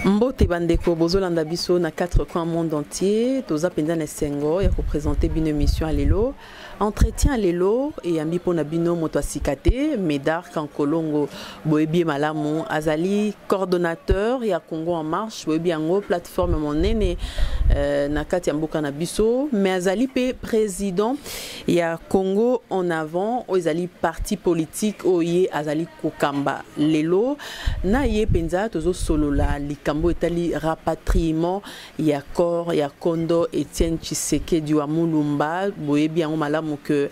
Mbote bandeko bozolanda biso na 4 coins monde entier toza penza na sengo ya représenter bino émission à lelo entretien lelo et ambi pona bino moto asikate Médard Kankolongo boyebi malamu azali coordonnateur ya Congo en marche boyebi yango plateforme monene na kati ya mboka na biso mais azali pe président ya Congo en avant azali parti politique oye azali kokamba lelo na ye penza tozo solola likambo etali rapatriement ya corps ya Kondo Etienne Tshisekedi wa Mulumba boyebi yango malamu que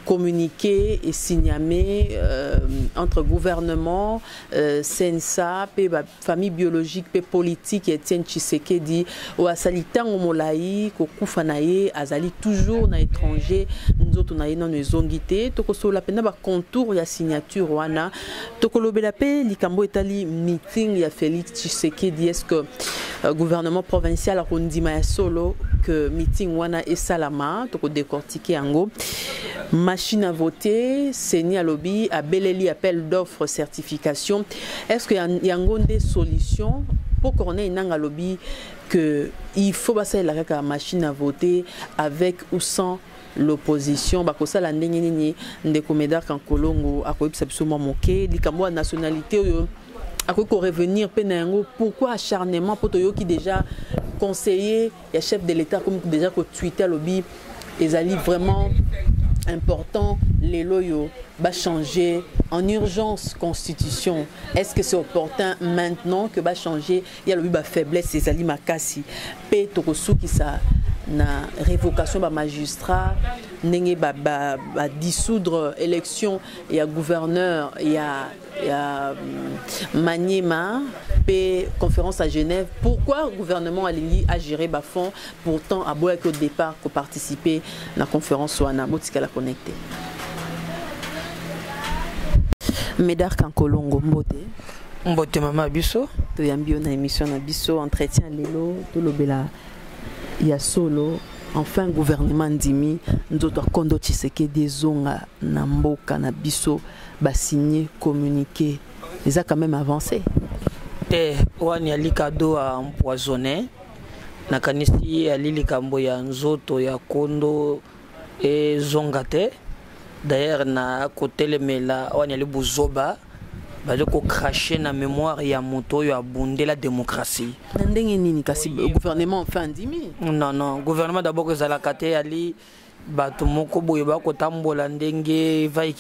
communiquer et signaler entre gouvernement sensa pe famille biologique pe politique Etienne Tshisekedi o asalita ngomolai ko kufanaye azali toujours na étranger nzoto na yena nezongité toko so la pena ba contour ya signature wana toko lobela pe likambo etali meeting ya Félix Tshisekedi est-ce que gouvernement provincial a kondima ya solo que meeting wana et salama toko décortiquer yango machine à voter Seni Alobi a Beleli appel d'offres certification est-ce que y a des solutions pour qu'on ait une lobby que il faut passer la machine à voter avec ou sans l'opposition bakosa la ndenge ndeko Médard Kankolongo akoyebisa biso mwa moke likambo ya nationalité oyo akoki revenir penango pourquoi acharnement poto yo qui déjà conseiller ya chef de l'état comme déjà ko Twitter lobby ezali vraiment important les loyaux va changer en urgence constitution est-ce que c'est opportun maintenant que va changer il y a le faiblesse c'est ali makasi pe tokosu qui ça na révocation ba magistrat ndenge ba dissoudre élection et à gouverneur il y a Maniema pe conférence à Genève pourquoi le gouvernement a géré ba fond pourtant a beau au départ pour participer à la conférence wana motika la connecté Médard Kankolongo mbote mama biso to yambio na émission na biso entretien lelo to lobela ya solo enfin gouvernement ndimi nzoto Kondo Tshisekedi zonga na mboka na biso ba signer communiqué ils a quand même avancé wani alikado a empoisonné na kanisi alilikambo ya nzoto ya Kondo et zongate d'ailleurs na kotelemela wani ali buzoba bazo ko cracher na mémoire ya moto ya bundé la démocratie ndenge nini kasi gouvernement enfin ndimi non gouvernement d'abord que zala kate ali bato moko boye ba ko tambola ndenge vai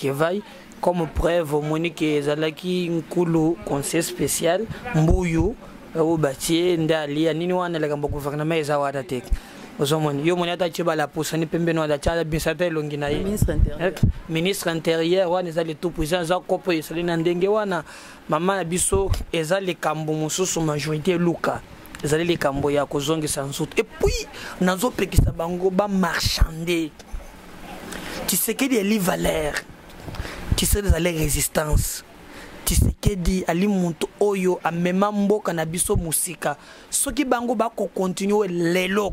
comme preuve monique zalaki nkulu conseil spécial mbuyu au bâtier ndali nini wana la gambo gouvernement ezawada tek ozomoni yo moni ata chiba la posani pembeno ada chala bisata elongina ye ministre intérieur wana ezali tout puissant za kopo esali na ndenge wana mama na biso ezali kambo mususu majorité luka ezali le kambo ya kozongisa nsutu et puis nazo pekisa bango ba marchander Tshisekedi eli valeur Tshisekedi ali résistance Tshisekedi ali muntu oyo amema mboka na biso musika soki bango ba ko continuer lelo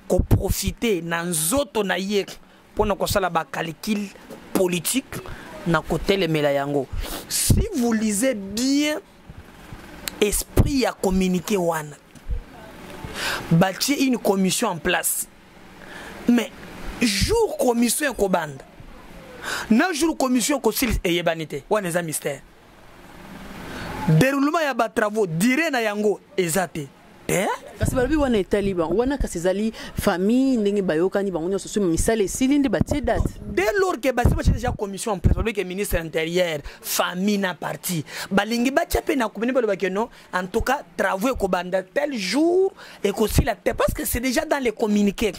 ko profiter na nzoto na ye pona ko sala ba calcul politique na côté le mela yango si vous lisez bien esprit à communiquer wana bâtir une commission en place mais jour commission ko banda na jour commission ko sil et yebanité wana za mystère déroulement ya ba travaux dire na yango ezate kasi balobi wana taliban wana kasi zali famille ndenge bayokani bango nyoso so misale silindi batie date dès lors que basi batie déjà commission en place balobi que ministre intérieur famille na parti balingi batia pe na komini balobi que non en tout cas travaux ko banda tel jour et ko sila parce que c'est déjà dans les communiqués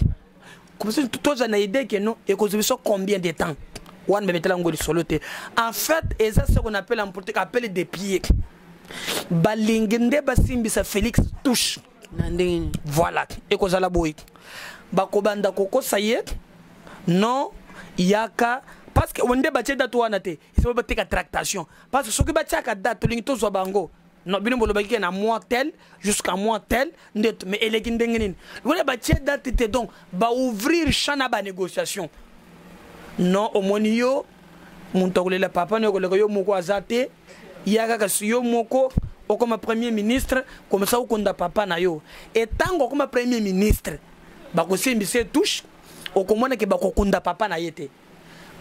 comme si tout ça na idée que non et ko combien de temps wan me metela ngoli soloté en fait et ça ce qu'on appelle en politique appelle des pieds balingende basimbisa Félix touche voilà et kozala boy bakobanda koko saye non yaka parce que onde batie date wana te c'est pas teka tractation parce que soki batia ka date lingi to zo bango non bino bolo baki na mois tel jusqu'à mois tel ndet mais eleki ndenge nini wala batie date te donc ba ouvrir chana ba négociation non omonio muntu kolela papa ne koleka yo moko azate yaka kasi yo moko comme premier ministre comme ça okonda papa na yo et tango comme premier ministre bakosi mbise touche okomona ke bakokunda papa na yete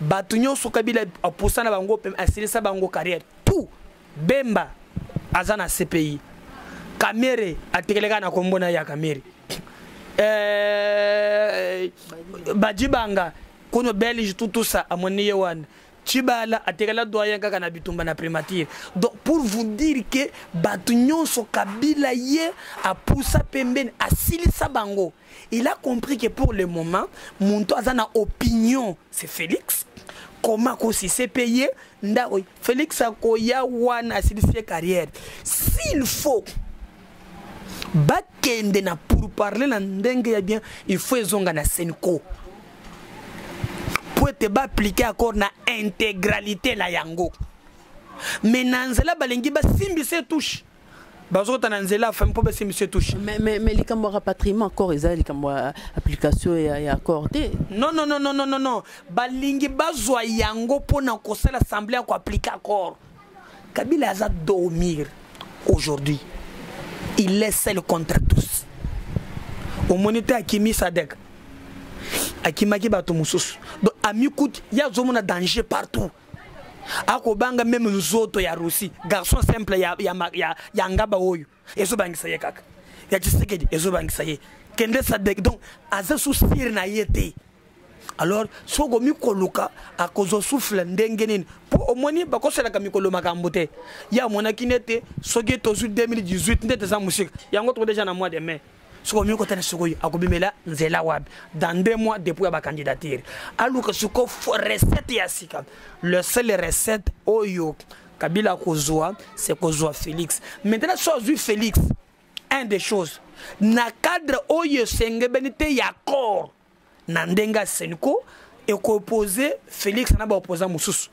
batu nyonso Kabila apusana bango asilisa bango carrière tout Bemba azana CPI Kamere atekeleka na kombona ya Kamere Badibanga kono Belge tout ça amoni yewan Chibala atekela doyen kaka na bitumba na primature. Donc pour vous dire que Batunyon so Kabila ye a poussa pembeni a silisa bango. Il a compris que pour le moment Monto azana opinion c'est Félix. Comment aussi c'est payé ndaoy Félix akoya wana silisa carrière. S'il faut bakende na pour parler na ndenge ya bien il faut ezonga na Senko. Pour te appliquer encore na intégralité la yango. Mais nanzela balengi ba simbi se touche. Bazo ta nanzela femme pour ba simbi se touche. Mais les cambo rapatriement encore ils les cambo application et accordé. Non. Balingi bazwa yango pour na kosala assemblée ko appliquer encore. Kabila a dormir aujourd'hui. Il est seul contre tous. Au moniteur Akimi Sadek. Akimaki bato mususu. Donc amikut ya zomona danger partout. Akobanga même nzoto ya Russie, garçon simple ya ngaba oyo. Ezo bangisa ye kaka. Ya Tshisekedi ezo bangisa ye. Kende Sadek donc aza sousir na yete. Alors sogo mikoluka akozo souffle ndenge nini. Po omoni bakosela ka mikolo makambo te. Ya mona kinete soge tozu 2018 ndete za musique. Yango to déjà na mois de mai. Dans 2 mois depuis la candidature. Alors que ce recette yasika, le seul recette oyo Kabila Kozoa, c'est Kozoa Félix. Maintenant, soit Félix, un des choses, na cadre oyo senge benite yakor, nandenga Senko, et ko opposé Félix na ba opposant Moussous.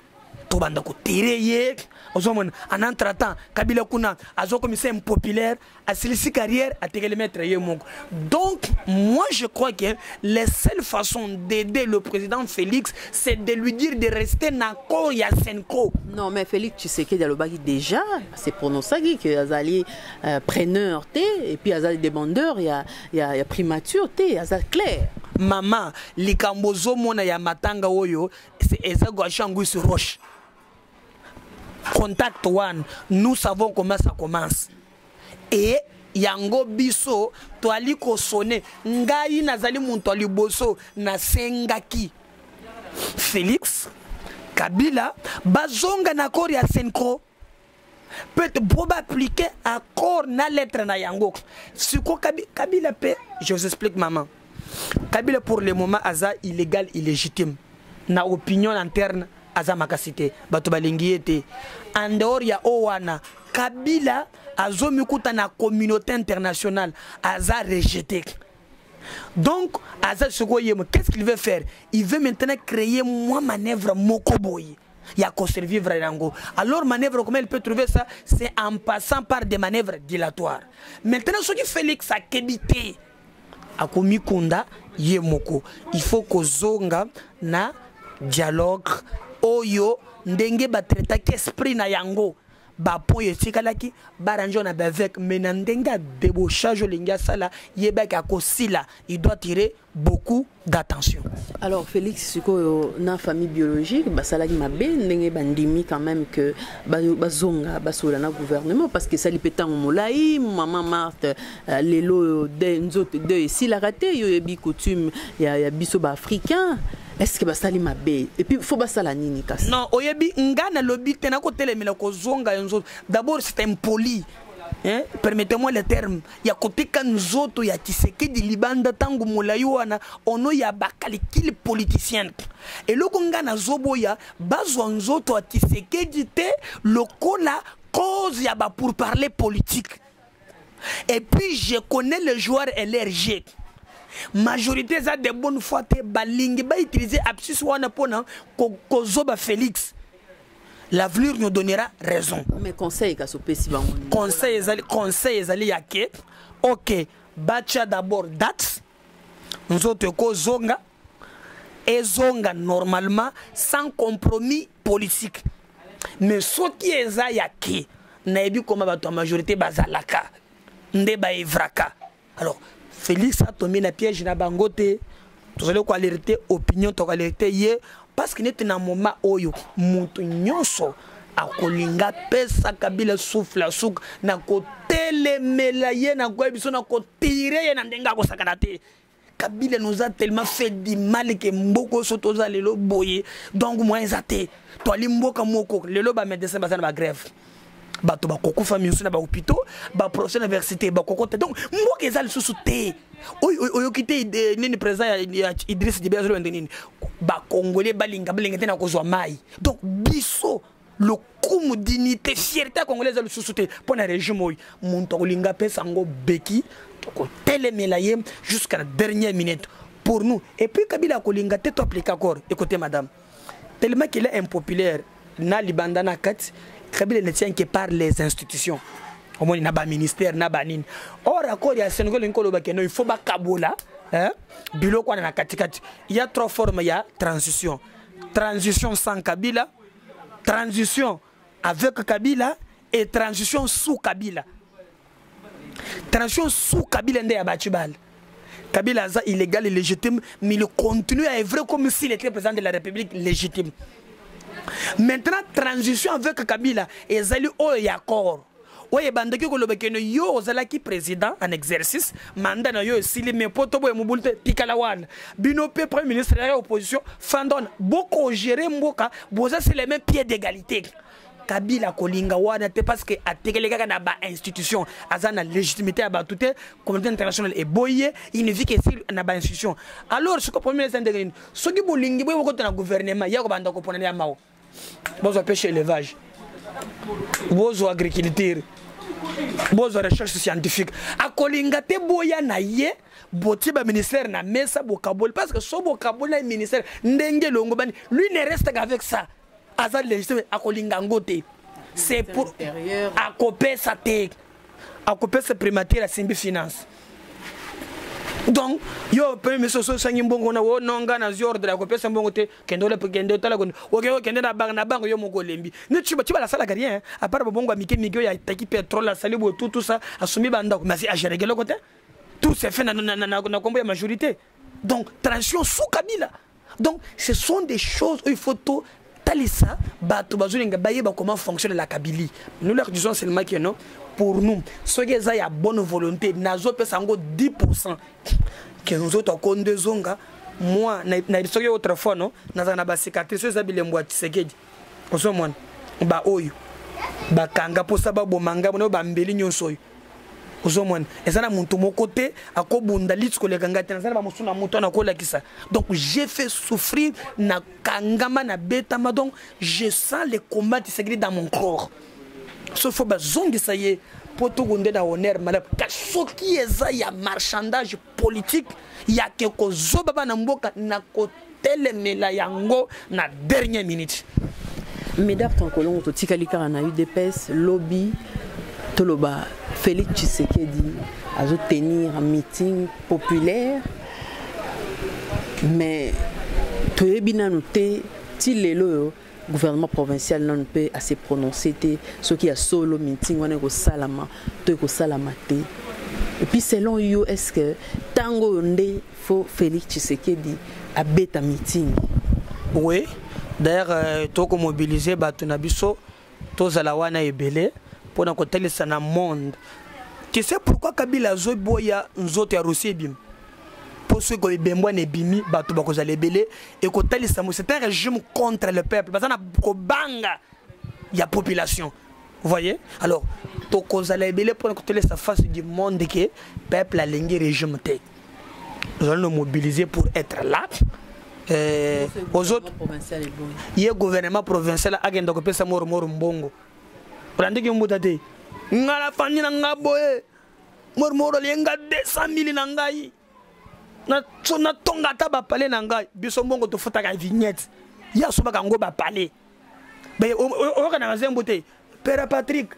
Tobanda ko tireye. En entre-temps, Kabila Kuna a commissaire impopulaire, a silisi carrière, a tiré le maître Yemong. Donc, moi je crois que la seule façon d'aider le président Félix, c'est de lui dire de rester d'accord à Senko. Non, mais Félix, tu sais que Dialobaki déjà, c'est prononcé que Azali preneur, et puis Azali demandeur, il y a primature, Azali clair. Maman, les Kambozo mona ya matanga oyo, c'est Ezago Achangou sur roche. Contact one, nous savons comment ça commence. Et yango biso to ali ko sonner ngai nazali muntu ali boso na sengaki Félix Kabila bazonga na kor ya Senko peut boba appliquer accord na lettre na yango siko Kabila pe je vous explique maman Kabila pour le moment aza illégal illégitime na opinion interne aza makasite bato balingi ete en dehors ya owana Kabila azomikuta na communauté internationale aza rejeté. Donc aza sokoye qu'est-ce qu'il veut faire? Il veut maintenant créer moi manœuvre mokoboy. Il y a qu'on survivre à Rango. Alors manœuvre comment il peut trouver ça? C'est en passant par des manœuvres dilatoires. Maintenant ce qui Félix a kébité a commis Kunda yemoko. Il faut que zonga na dialogue oyo ndenge ba traiter qu'esprit na yango ba poye tikalaki baranjo na bavek menandenga débauchage linga sala yebaka kosila il doit tirer beaucoup d'attention. Alors Félix siko na famille biologique basalaki mabe ndenge bandimi quand même que bazonga basola na gouvernement parce que ça li pétan molai maman Marthe lelo de nzote de ici la raté yo yebi coutume ya biso ba africain. Est-ce que basali mabe et puis faut basala nini kasi? Non, oyebi ngana lobi tena ko telemela ko zonga yonzo. D'abord c'est impoli. Hein? Permettez-moi le terme. Ya côté kan nzoto ya Tshisekedi libanda tangu molayi wana ono ya bakalikili politicien. Et loko ngana zoboya bazwa nzoto ya Tshisekedi te lokola cause ya ba pour parler politique. Et puis je connais le joueur LRG. Majorité ça de bonne foi te balingi ba utiliser absus wana pona kozoba Félix. L'avenir nous donnera raison. Mais conseil ka sopesi bango. Conseil ezali yake. OK, bacha d'abord date. Nous autres ko zonga ezonga normalement sans compromis politique. Mais ce qui est yake nayebi koma bato majorité bazalaka nde ba evraka. Alors Félix a tombé na piège na bangote. Vous allez quoi alerter opinion to alerter ye parce que n'est un moment oyo mutu nyonso akolinga pesa Kabila souffle souk na ko telemela ye na ko biso na ko tirer ye na ndenga ko sakanate. Kabila nous a tellement fait du mal que mboko sotoza lelo boye donc moi ezate to ali mboka moko lelo ba médecin ba na grève bato ba koko famille na ba hôpitaux ba professeur université ba koko donc mboka ezali susu te oyo kité nini président ya Idriss Déby azolo nini ba congolais balinga te na kozwa mai donc biso le coup dignité fierté congolaise le susu te pour na régime oyo muntu kolinga pesa ngo beki ko telemela ye jusqu'à la dernière minute pour nous et puis Kabila kolinga te to appliquer accord écoutez madame tellement qu'il est impopulaire na libanda na kat Kabila ne tient que par les institutions au moins na ba ministère na banine or accord ya Sénégal ngolo ba keno il faut ba kabola hein biloko na katikati il y a trois formes il y a transition sans Kabila, transition avec Kabila et transition sous Kabila. Transition sous Kabila nde ya batubal. Kabila est illégal et légitime, mais il continue à œuvrer comme s'il était président de la République légitime. Maintenant, transition avec Kabila, et Zali Oyo accord. Oye bandaki ko lobekeno yo ozalaki président en exercice, mandat na yo sili me poto boye mubulte pikalawan. Bino pe premier ministre de l'opposition, fandon beaucoup gérer mboka, boza c'est les mêmes pieds d'égalité. Kabila kolinga wana te parce que atekeleka na ba institution azana légitimité à batute communauté internationale et boye il ne vit que sur na ba institution. Alors ce que premier ministre de ce qui bolingi boye ko na gouvernement ya ko banda ko ponana mao. Bozo pêche élevage. Bozo agriculture. Bozo recherche scientifique. A kolinga te boya na ye boti ba ministère na mesa bokabol parce que so bokabol na ministère ndenge longo bani lui ne reste qu'avec ça. Azal légitime a kolinga ngote. C'est pour a coper sa tête. A coper sa primature à Simbi Finance. Donc yo premier ministre so sangi mbongo na wo nonga na ziordre a coper sa mbongo te kendo le kendo tala ko oke kendo na bango yo moko lembi. Ne tu la sala rien à part bongo amike mike ya taki pétrole la salibo tout ça asumi banda mais c'est à gérer le côté. Tout c'est fait na combo ya majorité. Donc transition sous Kabila. Donc ce sont des choses où il faut tout talisa bato bazulinga bayeba comment fonctionne la Kabylie. Nous leur disons seulement que non pour nous ceux qui ont bonne volonté nazo pesa ngo 10% que nous autres konde zonga moi na bisoke autre fois non nazana ba cicatrice za bilembo Tshisekedi oso mwana ba oyo ba kanga posa ba bomanga bona ba mbeli nyonso oyo oso mwana ezana muntu mokote akobunda litsko le kanga tena zana ba musuna muto na kolakisa donc j'ai fait souffrir na kangama na betama donc je sens les combats Tshisekedi dans mon corps. Sauf que zongi ça y est pour tout gonde na honneur malab kaso qui eza ya marchandage politique ya quelque zoba na mboka na kotele mela yango na dernière minute. Médard Tankolongo to tikalika na UDPS lobby toloba Félix Tshisekedi a tenir un meeting populaire mais toyebina noté ti lelo gouvernement provincial non peut assez prononcer ce qui a solo meeting on est au salama to ko salamate et puis selon you est-ce que tango ndé faut Félix Tshisekedi a beta meeting. Oui d'ailleurs to ko mobiliser bato na biso to zala wana ebele pour na ko telesa na monde. Tu sais pourquoi Kabila zo boya nzoto ya Russie bim pour ceux qui bembo ne bimi bato bakoza lebele et ko telesa c'est un régime contre le peuple parce na ko banga ya population. Vous voyez? Alors to koza lebele pour na ko telesa face du monde que peuple a lengi régime té. Nous allons nous mobiliser pour être là. Aux autres il y a gouvernement provincial agenda ko pesa moro mbongo. Randiki mbutate ngala fani na ngaboe moro lenga 200 000 na ngai na tonga ta ba palais na ngai biso mbongo to futa ka vignette ya so baka ngo ba palais be o kana ngazembo te père Patrick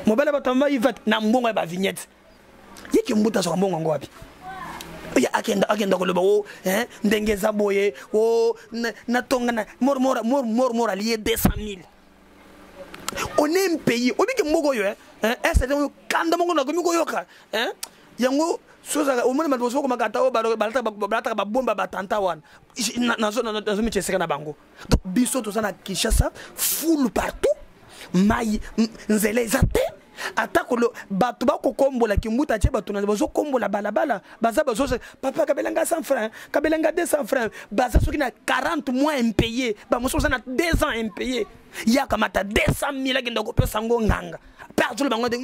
mobala batamba ivat na mbongo ba vignette yiki mbuta so mbongo ngo wapi ya akenda ko loba o ndenge za boye o na tonga na moro lié 200 000 On est un pays, on dit que Mogo yo, c'est un kanda Mogo na komi koyoka, yango soza au moins madoso comme katao balata ba bomba batanta wan. Nazo mi cheseka na bango. Donc biso to sana Kinshasa full partout. Mai nzele zate. Atako lo batu ba ko kombola kimbuta che batu na bazo kombola balabala baza bazo papa kabelanga 100 francs kabelanga 200 francs baza soki na 40 mois impayé ba moso na 2 ans impayé ya kamata 200,000 agenda ko pesa ngo nganga perdre le bango de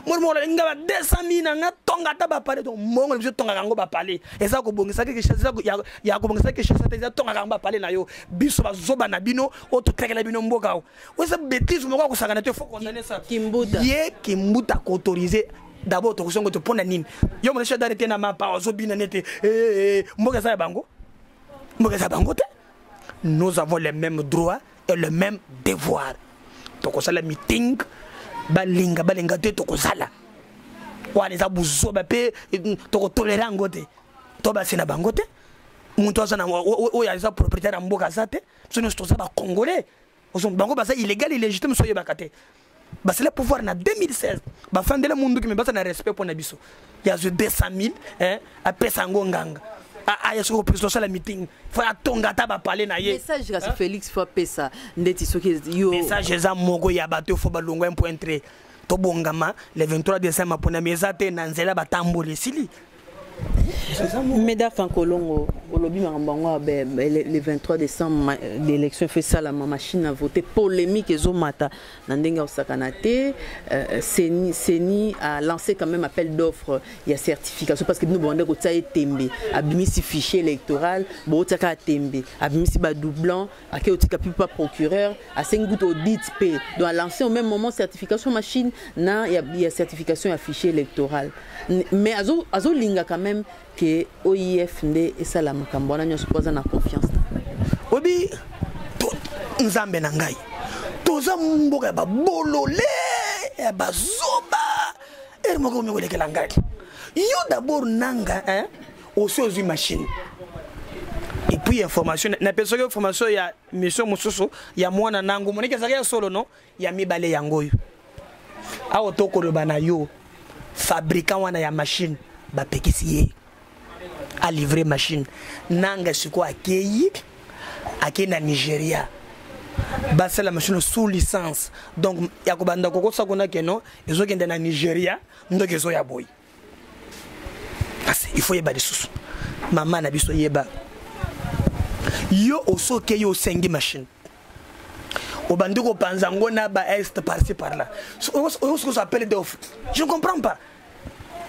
mo ngaba 200,000 na tonga ta ba parler donc mongo biso tonga kango ba parler eza ko bongisa ke chasa ya ko bongisa ke chasa eza tonga kango ba parler na yo biso bazoba na bino o to tekela bino mboka o eza bêtise mo ko sakana te faut condamner ça Kimbuta ye Kimbuta ko autoriser d'abord to kusongo to pona nini yo mo chef d'arrêter na ma pa ozobina nete mboka za bango te nous avons les mêmes droits et le même devoir to ko sala meeting balinga te to ko sala wana za buzo ba pe to ko tolérer ngote to ba sina bango te muntu azana o ya za propriétaire mboka za te sono to za ba congolais ozo bango ba za illégal illégitime soye bakate. Bah c'est le pouvoir en 2016. Bah fin de le monde qui me base na respect pour nabiso. Il y a 200,000 à pesango nganga. Ah ya soko presso ça la meeting. Faut atonga ta ba parler na ye. message grâce Félix faut pesa ndeti soki yo. Message za mogo ya bato faut ba longo un point entrer. To bongama le 23 décembre pona mezate na nzela batambole sili. Médard Kankolongo, le 23 décembre, l'élection fait ça, la machine a voté polémique et Zomata. Nandenga Osakanate, Seni a lancé quand même appel d'offres, il y a certification parce que nous avons dit Tembe, Abimisi fichier électoral, Botaka Tembe, Abimisi Badoublan, Akeotika Pipa procureur, à 5 gouttes audit P, doit lancer au même moment certification machine, il y a certification à fichier électoral. Mais Azo Linga quand même que OIF nde esala makambo na nyoso poza na confiance obi to nzambe na ngai toza mboka ba bolole ba zoba moko mi kolekela ngai yo d'abord nanga aussi aux machines et puis information na personne information ya mission mususu ya mwana nangu monike zaka solo no ya mibale yangoyo awo tokolo bana yo fabricant wana ya machine ba pekisi à livrer machine nanga siko accueilli na Nigeria ba c'est la machine sous licence donc yakobanda koko sakona keno ezokende na Nigeria ndoke zo ya boy parce il faut yeba des sous maman na biso yeba yo osoke yo sengi machine obandi ko panza ngona ba est par-ci par-là ce qu'on appelle d'offre je ne comprends pas.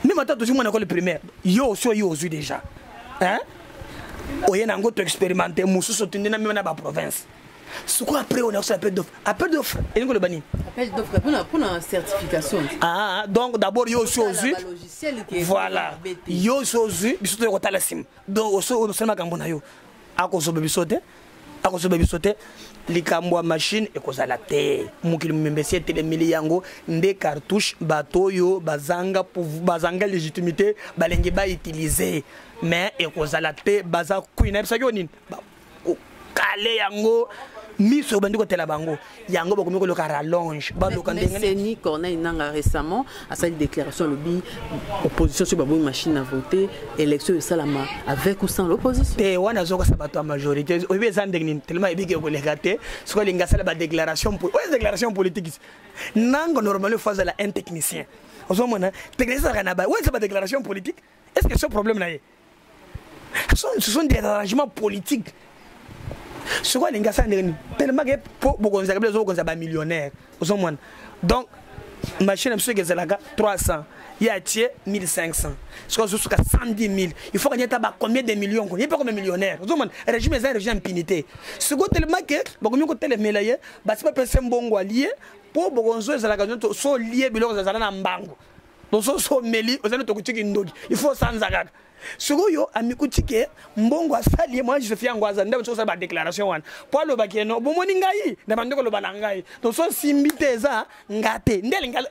Même à tout mon école primaire, yo so yo ozu déjà. Oyen ango to expérimenter musu so tindina même na ba province. Ce quoi après on a aussi appel d'offre. Appel d'offre. Et ngo le bani. Appel d'offre pour la certification. Donc d'abord yo so ozu. Voilà. Yo so ozu, biso to kotala sim. Donc o so makambo na yo. Akozo bebisote. Akozo bebisote. Likambwa machine ekozala te mukili mbesi telemili yango nde cartouche batoyo bazanga légitimité balenge ba utiliser mais ekozala te baza kuina bisa yoni kale yango miso bandi ko tela bango yango bakomi ko loka rallonge ba loka ndenge Seni Corneille Nanga récemment a sa déclaration lobby opposition sur babou machine à voter élection de Salama avec ou sans l'opposition te wana zoka sabato a majorité obi zandengni tellement ebiki ko lekate so linga sala ba déclaration politique nanga normalement phase la un technicien ozomona technicien kana ba ouais c'est ba déclaration politique est-ce que ce problème là ce sont des arrangements politiques. Ce qu'on a tellement que beaucoup de millionnaires. Donc, machine à 300, il y a 1500. Ce qu'on a 110 000. Il faut gagner combien de millions? Il n'y a pas combien de millionnaires. Le régime est un régime impunité. Ce qu'on a tellement que beaucoup de télé, c'est pas personne bon lié pour beaucoup de choses sont liés biloko za na mbango. Donc so meli ozana to kutiki ndogi. Il faut sans agak. Sugoyo amikutike mbongo asali moi je fais ngwaza ndaba so ba déclaration wana. Pour lo bakeno bomoni ngai na bandeko lo balangai. Donc so simbiteza ngate ndele ngala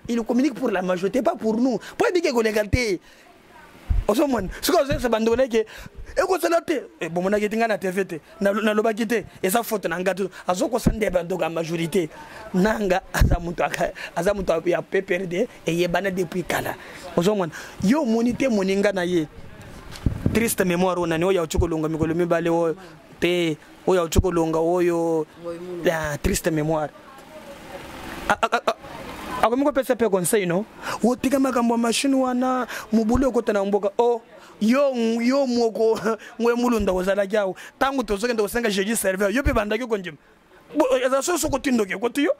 il communique pour la majorité pas pour nous. Pour dire que l'égalité. Osomon, ce que c'est bandolé que ekozala te bomonaki ti ngai na tv te nalobaki te eza faute na nga te azokosandeba donc a majorité nanga aza moto ya pprd eyebana depuis kala ozomona yo omoni te moninga na ye triste mémoire oyo nani oyo auti kolonga mikolo mibale oyo te oyo auti kolonga oyo triste mémoire akomi kopesa mpe conseil no otika makambo ya mashine wana mobulu ekota na mboka yo moko ngwe mulunda ozalaki awo ntango tozokende kosenga jeudi serveur yo mpe bandaki konjima eza so soko tindoki ekoti yo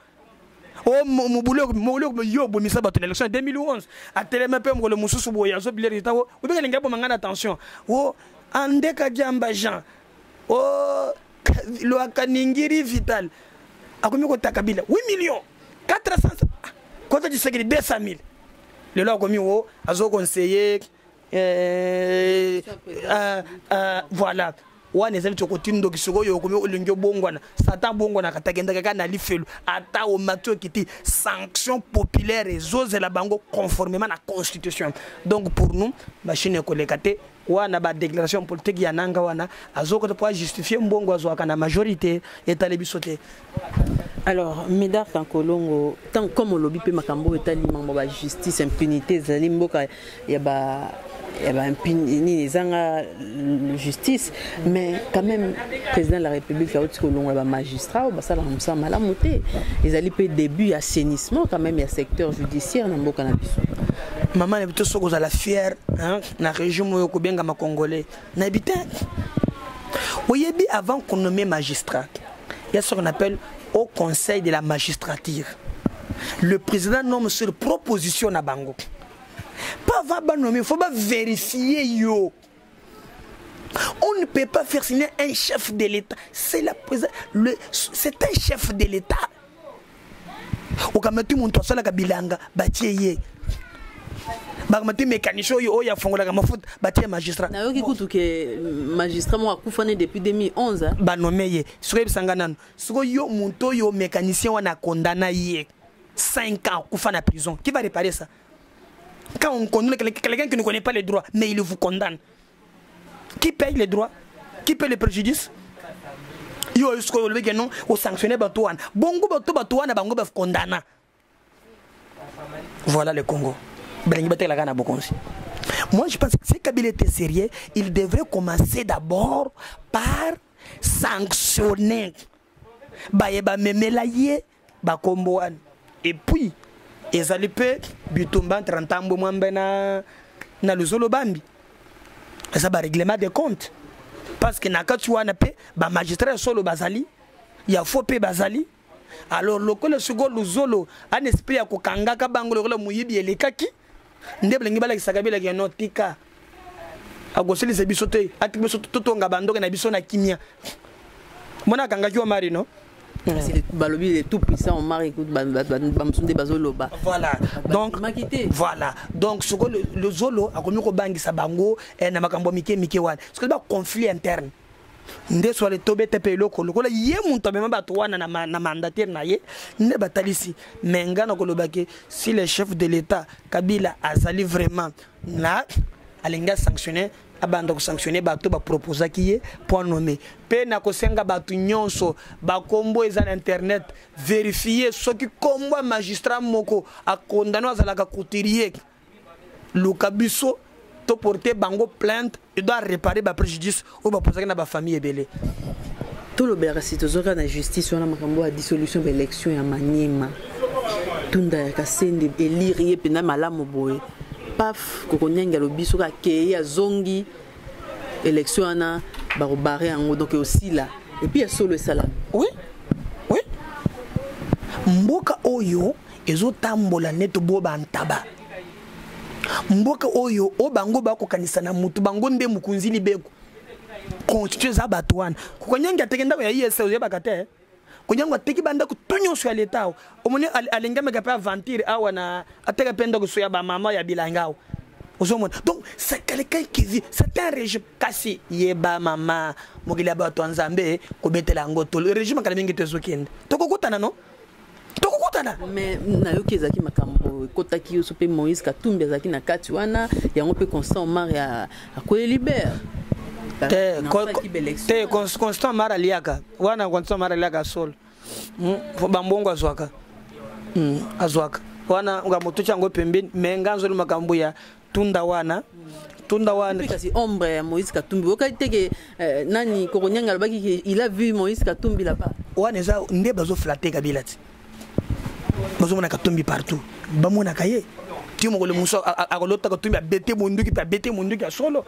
mobulu yo bomisa bato na élection 2011 atelema mpe mokolo mosusu boye azobile résultat obika lingi abomanga na attention andeka jamba jean loaka ningiri vital akomi kotaka bila 8 millions 400 kota Tshisekedi 200 000 lelo akomi azoconseiller voilà wana ezali tokotindo kisoko yo komi olingi bongwana satan bongwana katakenda kaka na lifelo ata o matio kiti sanction populaire ezozela bango conformément à la constitution. Donc pour nous machine kolekate wana ba déclaration politique ya nanga wana azoko to pouvoir justifier mbongo azwaka na majorité etale bisote. Alors Médard Kankolongo tant comme lobby pe makambo etali mambo ba justice impunité zali mboka ya ba impunité zanga justice mais quand même président de la République a aussi kolongo ba magistrat ba sala musa malamu te ezali pe début assainissement quand même ya secteur judiciaire na mboka na biso. Maman est plutôt soko za la fière hein na région moyo ko benga ma congolais na habitant. Oyebi avant qu'on nomme magistrat il y a ce qu'on appelle au conseil de la magistrature. Le président nomme sur proposition na bango. Pas va nommer, il faut pas vérifier yo. On ne peut pas faire signer un chef de l'État. C'est c'est un chef de l'État. Au kamatu mon tosa la kabilanga batiye. Bagmati mécanicien yo ya fongola ka mafuta batiye magistrat. Na yo kikutu ke magistrat mo akufane depuis 2011 ba nommé ye. Soki bisanganano. Soki yo monto yo mécanicien wana condamné ye 5 ans kufana prison. Qui va réparer ça? Quand on condamne quelqu'un qui ne connaît pas les droits, mais il vous condamne. Qui paye les droits? Qui paye les préjudices? Yo est-ce le non au sanctionner Batouane. Bongo Batouane bango ba condamna. Voilà le Congo. Moi je pense que si Kabila était sérieux, il devrait commencer d'abord par sanctionner. Bayeba memelaye ba komboan. Et puis ezali pe bitumba 30 ans mwambe na luzolo bambi. Ça ba règlement de compte. Parce que nakati wana pe ba magistrat solo bazali, ya fo pe bazali. Alors lokole sugo luzolo an esprit ya kokanga ka bango lokole muyibi elekaki. Ndebele ngibala kisakabela ke notika. Agoseli se bisote, atibiso totonga bandoke na biso na kimia. Mona kanga ki o mari no? C'est balobi est tout puissant on mari écoute bamsunde bazoloba. Voilà. Donc voilà. Donc ce que le zolo a komi ko bangisa bango na makambo mike wana. Ce que ba conflit interne. Nde so le tobe tepe loko lokola ye muntu bema bato wana na mandataire na ye ne batalisi menga na kolobake si le chef de l'état Kabila azali vraiment là alinga sanctionner abanda ko sanctionner bato ba proposer ki point nommé pe na ko senga bato nyonso ba kombo eza na internet vérifier soki kombo magistrat moko a condamné azalaka couturier Lukabiso to porter bango plainte il doit réparer ba préjudice ou ba poser na ba famille ebele. Tout le berasi tozoka na justice wana makambo ya dissolution de l'élection ya Maniema tunda ya kasende eliri pe na malamu boye paf kokonyanga lobiso ka kei ya zongi élection wana barobare yango donc aussi là et puis ya solo sala. Oui mboka oyo ezotambola neto bo bantaba mboka oyo o bango bako kanisa na mutu bango nde mukunzili beko constituer za batwana kokonyanga tekenda ya ISO ya bakate konyanga teki banda ko tonyo so ya leta omoni alenga mega pa aventure awa na ateka penda ko so ya ba mama ya bilangao ozomona. Donc c'est quelqu'un qui vit c'est un régime kasi yeba mama mokili ya bato nzambe ko betela ngoto le régime kala mingi tezokende tokokutana no tokokutana mais nayoki ezaki makambo kotaki yo sope Moïse Katumbi ezaki na kati wana yango pe Constant Omar ya akoye libère te constant mara liaka wana constant mara liaka sol bambongo azwaka azwaka wana ngamoto chango pembeni menganzo le makambo ya tunda wana kasi ombre ya Moïse Katumbi okateke nani kokonyanga albaki il a vu Moïse Katumbi là-bas wana za nde bazo flatter Kabila ti bazo mona Katumbi partout bamona kaye ti mo le muso akolota Katumbi abete munduki solo.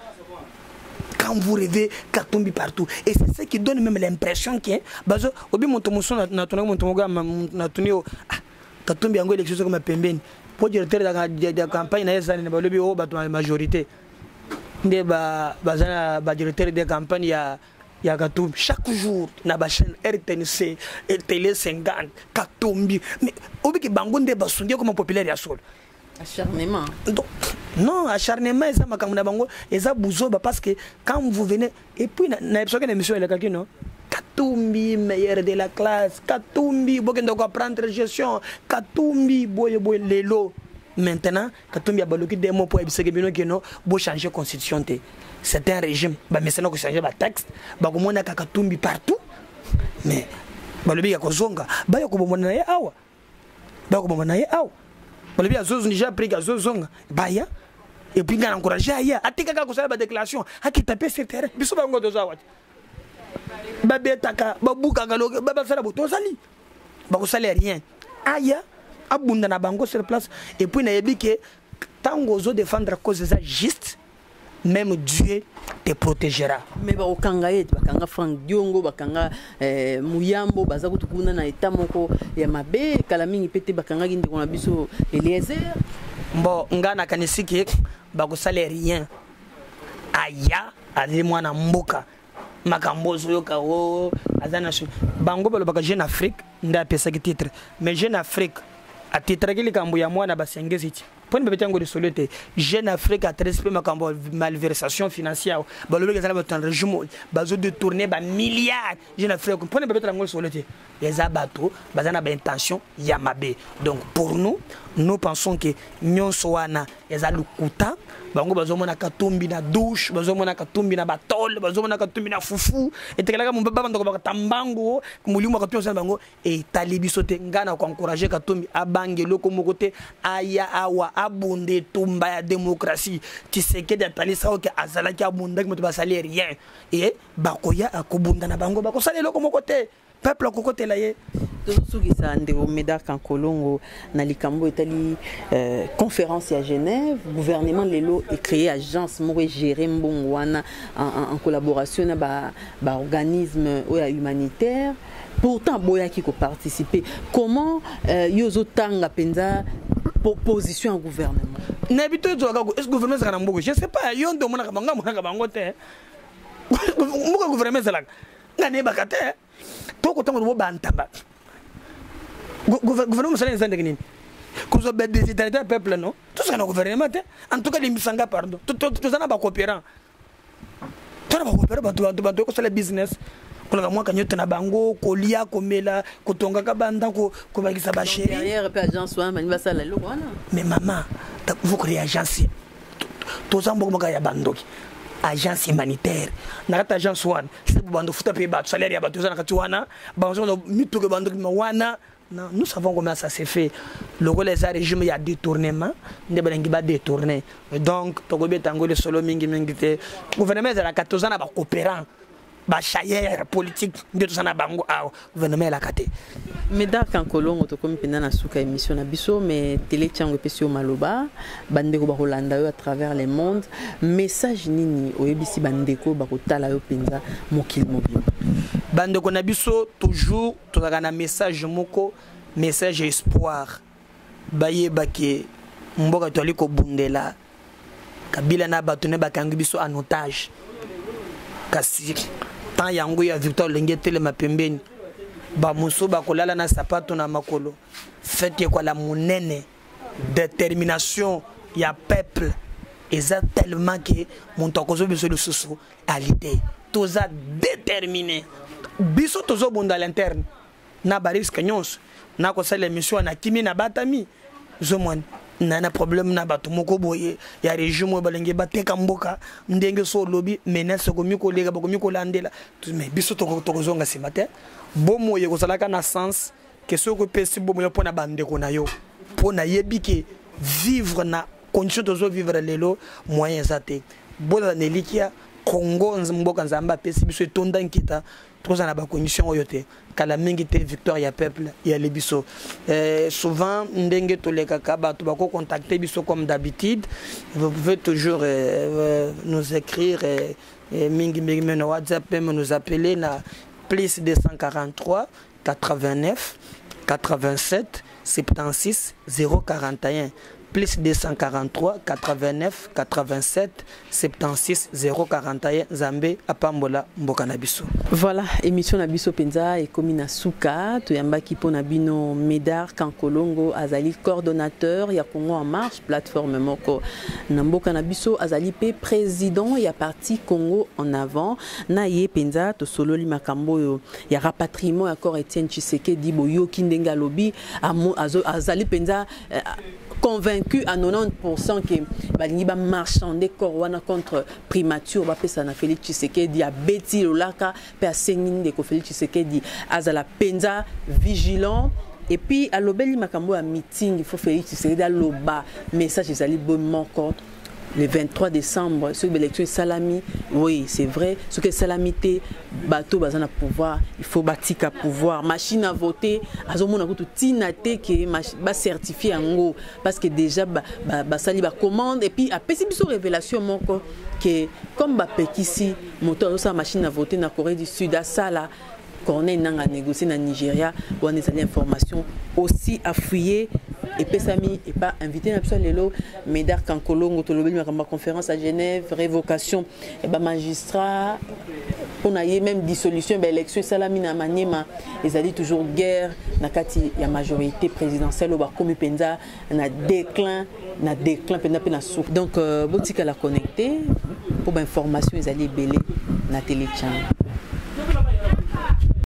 Quand vous rêvez Katumbi partout et c'est ce qui donne même l'impression que bazo obi monto muso na tuna monto moga na tunio Katumbi yango élection comme pembeni pour directeur de campagne na yesa ne balobi o bato majorité nde bazana ba directeur de campagne ya Katumbi chaque jour na ba chaîne RTNC et Télé 50 Katumbi mais obi ki bango nde basundia comme populaire ya solo acharnement. Donc, non, acharnement, ça m'a comme bango, et ça bouzoba parce que quand vous venez et puis na épisode émission il quelqu'un non Katumbi meilleur de la classe, Katumbi bokendo ko prendre gestion, Katumbi boye lelo. Maintenant, Katumbi a baloki des mots pour ebiseke bino que non, bo changer constitution té. C'est un régime, bah mais c'est non que changer ba texte, ba ko mona Katumbi partout. Mais balobi ya kozonga, ba yo ko bomona ye awa. Ba ko bomona ye awa. Balobi azozo déjà pris azozonga, ba ya. Et puis ngana encourager aya, atika ko sala ba déclaration, aki taper sur terrain. Biso ba ngo doza wati. Ba betaka, ba buka ngalo, ba sala boto sali. Ba ko sala rien. Aya abunda na bango sur place et puis na yebi que tango zo défendre cause ça juste même Dieu te protégera. Mais ba okanga yet bakanga Frank Diongo bakanga Muyambo baza kutukuna na eta moko ya mabe kala mingi pete bakanga gindi kona biso Eliezer mbo ngana kanisiki ba ko sala rien. Aya ali mwana mboka makambozo yoka o azana bango balo baka Jeune Afrique nda pesa ki titre mais Jeune Afrique a titre ki likambo ya mwana basengezi ti poni bebe tango de solote Jeune Afrique a très peu makambo malversation financière balo beka sala ba régime bazo détourner ba milliards Jeune Afrique poni bebe tango solote les abato bazana ba intention ya mabe. Donc pour nous pensons que nyonso wana ezalukuta bango bazomona Katumbi na douche bazomona Katumbi na batole bazomona Katumbi na fufu etekelaka mbaba bandoko bakatambango mulimu Katumbi bango et talibiso te ngana ko encourager Katumbi abangelo ko mokote aya awa abonde tumba ya démocratie Tshisekedi atalisa oke azalaki abunda ki moto basali rien et bakoya akobunda na bango bakosalelo ko mokote peuple kokote la ye Sugisa ndeko Médard Kankolongo na likambo etali conférence à Genève gouvernement lelo et créé agence moko gérer mbongwana en collaboration na ba organisme humanitaire pourtant boya qui ko participer comment yozo tanga penza position en gouvernement n'habitude est-ce gouvernement ça na mboko je sais pas yo ndo mona bango te mboko gouvernement ça la ngane bakate toko tango bantaba gouvernement ça les indégné qu'on soit des Italiens peuple non tout ça no gouvernement en tout cas les misanga pardon tout ça na ba coopérant tout na ba coopérant bantu ko sala business ko la moi kanyote na bango ko lia ko mela ko tonga ka banda ko bakisa ba chéri derrière pe agence wa mani ba sala lo wana mais maman vous créez agence tout ça mboko maka ya bandoki agence humanitaire na kata agence one c'est pour bando futa pe ba salaire ya bato za na katuana banzo no mito ke bando wana. Non, nous savons comment ça s'est fait. Le régime il y a détournement, ne balengi ba détourner. Donc togobe tango le solo mingi te gouvernement za la 14 ans ba coopérant ba chayer politique de tout ça na bango a gouvernement la kate. Médard Kankolongo to komi pena na suka émission na biso mais télé tiango pesio maloba bandeko ba Rolanda yo à travers le monde message nini oyebisi bandeko ba kotala yo penza mokili mobile. Bandeko na biso toujours tozaka na message moko message espoir baye bake mboka to ali ko bundela Kabila na bato ne bakangi biso en otage kasi tant yango ya Victor Lengetele mapembeni ba muso bakolala na sapato na makolo fete kwa la munene détermination ya peuple eza tellement que mon tokozo biso le soso à l'idée toza déterminé biso tozo bonda l'interne na baris kanyons na ko sala émission na kimi na batami zomon nana problème na bato moko boye ya régime balenge bateka mboka ndenge so lobby menace ko miko lega bako miko landela mais biso to zonga ce matin bomo ye ko salaka na sens que ce ko pesi bomo yo pona bande ko na yo pona yebike vivre na condition de vivre lelo moyens até bola nelikia Congo mboka nzamba pesi biso etonda nkita troza na ba condition oyote kala mingi te victoire ya peuple ya lebiso souvent ndenge toleka ka bato bako contacter biso comme d'habitude. Vous pouvez toujours nous écrire mingi mingi na WhatsApp, même nous appeler na plus 243 89 87 76 041 plus 243 89 87 76 041 Zambé apambola mboka na biso. Voilà, émission na biso penza et comme na suka to yamba ki pona bino Médard Kankolongo azali coordonnateur ya Congo en marche plateforme moko na mboka na biso azali pe président ya parti Congo en avant na ye penza to sololi makambo yo ya rapatriement accord Etienne Tshisekedi boyo kindenga lobi azali penza convaincu à 90% que balingi ba marchander corps contre primature ba pesa na Félix Tshisekedi a beti lolaka pe asengini de ko Félix Tshisekedi azala penza vigilant. Et puis à l'obeli makambo à meeting il faut Félix Tshisekedi à loba message ezali bon moko le 23 décembre sur l'élection Salami. Oui, c'est vrai, ce que Salamité bateau bazana pouvoir, il faut bâtir pouvoir, machine à voter, azomona ko tinate que ba certifié en gros parce que déjà ba sali ba commande et puis après c'est biso révélation moko que comme ba pekisi moteur sa machine à voter na Corée du Sud à sala Corneille nanga négocier na Nigeria ou des informations aussi à fouiller. Et Pesami et pas invité à lelo Médard Kankolongo tolobeli ma conférence à Genève révocation et ba magistrat on a eu même dissolution ba élection salami na maniema ils allaient toujours guerre na kati ya majorité présidentielle au ba komi penza na déclin penza pe na soupe donc botika la connecter pour ba information ils allaient belé na télé channel.